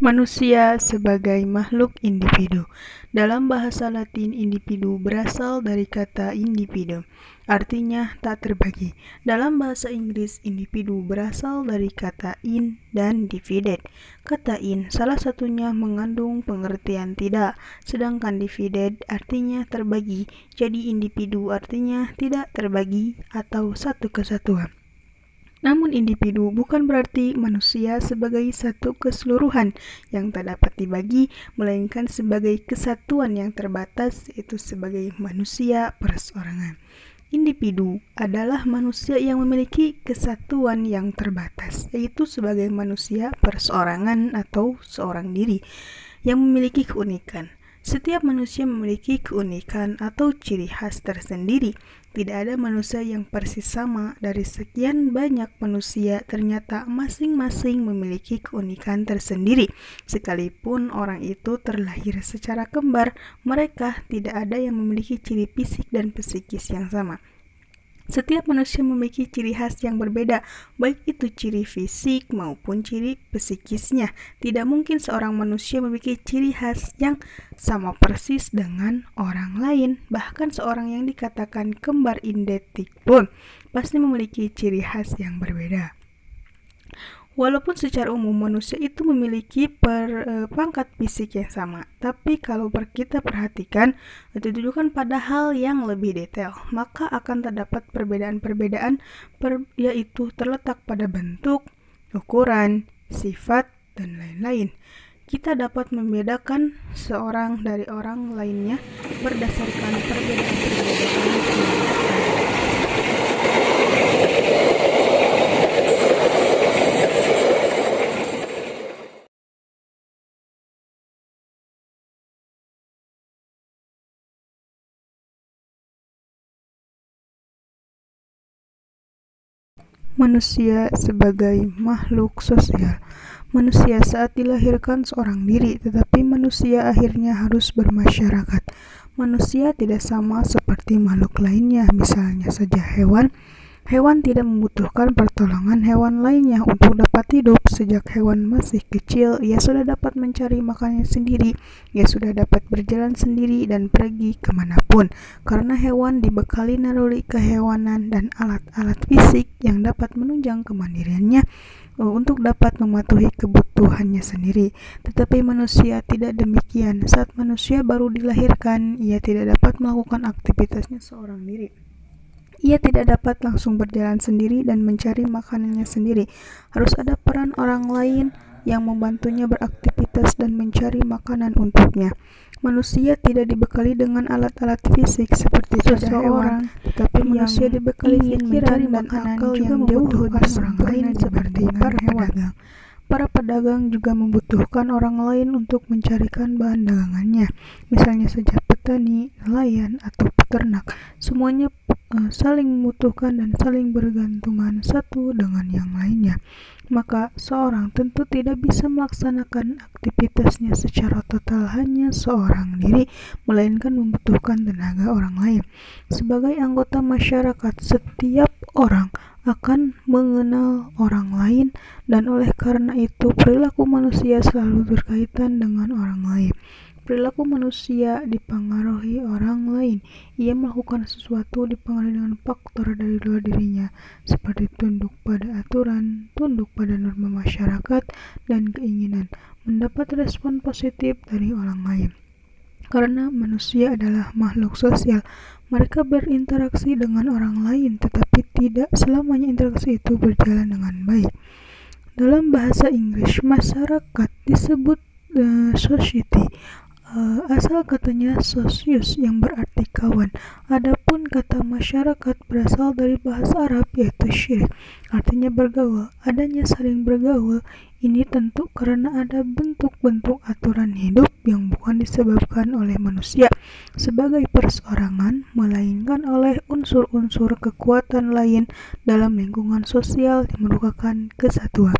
Manusia sebagai makhluk individu. Dalam bahasa Latin, individu berasal dari kata individu, artinya tak terbagi. Dalam bahasa Inggris, individu berasal dari kata in dan divided. Kata in salah satunya mengandung pengertian tidak, sedangkan divided artinya terbagi. Jadi individu artinya tidak terbagi atau satu kesatuan. Namun individu bukan berarti manusia sebagai satu keseluruhan yang tak dapat dibagi, melainkan sebagai kesatuan yang terbatas, yaitu sebagai manusia perseorangan. Individu adalah manusia yang memiliki kesatuan yang terbatas, yaitu sebagai manusia perseorangan atau seorang diri yang memiliki keunikan. Setiap manusia memiliki keunikan atau ciri khas tersendiri. Tidak ada manusia yang persis sama. Dari sekian banyak manusia, ternyata masing-masing memiliki keunikan tersendiri. Sekalipun orang itu terlahir secara kembar, mereka tidak ada yang memiliki ciri fisik dan psikis yang sama. Setiap manusia memiliki ciri khas yang berbeda, baik itu ciri fisik maupun ciri psikisnya. Tidak mungkin seorang manusia memiliki ciri khas yang sama persis dengan orang lain. Bahkan seorang yang dikatakan kembar identik pun pasti memiliki ciri khas yang berbeda. Walaupun secara umum manusia itu memiliki pangkat fisik yang sama, tapi kalau kita perhatikan ditujukan pada hal yang lebih detail, maka akan terdapat perbedaan-perbedaan yaitu terletak pada bentuk, ukuran, sifat, dan lain-lain. Kita dapat membedakan seorang dari orang lainnya berdasarkan perbedaan-perbedaan. Manusia sebagai makhluk sosial. Manusia saat dilahirkan seorang diri, tetapi manusia akhirnya harus bermasyarakat. Manusia tidak sama seperti makhluk lainnya, misalnya saja hewan. Hewan tidak membutuhkan pertolongan hewan lainnya untuk dapat hidup. Sejak hewan masih kecil, ia sudah dapat mencari makannya sendiri. Ia sudah dapat berjalan sendiri dan pergi kemanapun. Karena hewan dibekali naluri kehewanan dan alat-alat fisik yang dapat menunjang kemandiriannya untuk dapat mematuhi kebutuhannya sendiri. Tetapi manusia tidak demikian. Saat manusia baru dilahirkan, ia tidak dapat melakukan aktivitasnya seorang diri. Ia tidak dapat langsung berjalan sendiri dan mencari makanannya sendiri. Harus ada peran orang lain yang membantunya beraktivitas dan mencari makanan untuknya. Manusia tidak dibekali dengan alat-alat fisik seperti seseorang, tetapi manusia dibekali pikiran dan akal yang jauh lebih sempurna seperti para pedagang. Para pedagang juga membutuhkan orang lain untuk mencarikan bahan dagangannya, misalnya saja petani, nelayan, atau peternak. Semuanya saling membutuhkan dan saling bergantungan satu dengan yang lainnya. Maka seorang tentu tidak bisa melaksanakan aktivitasnya secara total hanya seorang diri, melainkan membutuhkan tenaga orang lain. Sebagai anggota masyarakat, setiap orang akan mengenal orang lain, dan oleh karena itu perilaku manusia selalu berkaitan dengan orang lain. Perilaku manusia dipengaruhi orang lain. Ia melakukan sesuatu dipengaruhi dengan faktor dari luar dirinya, seperti tunduk pada aturan, tunduk pada norma masyarakat, dan keinginan mendapat respon positif dari orang lain. Karena manusia adalah makhluk sosial, mereka berinteraksi dengan orang lain, tetapi tidak selamanya interaksi itu berjalan dengan baik. Dalam bahasa Inggris, masyarakat disebut society. Asal katanya socius yang berarti kawan. Adapun kata masyarakat berasal dari bahasa Arab yaitu syirik, artinya bergaul. Adanya saling bergaul ini tentu karena ada bentuk-bentuk aturan hidup yang bukan disebabkan oleh manusia sebagai perseorangan, melainkan oleh unsur-unsur kekuatan lain dalam lingkungan sosial yang merupakan kesatuan.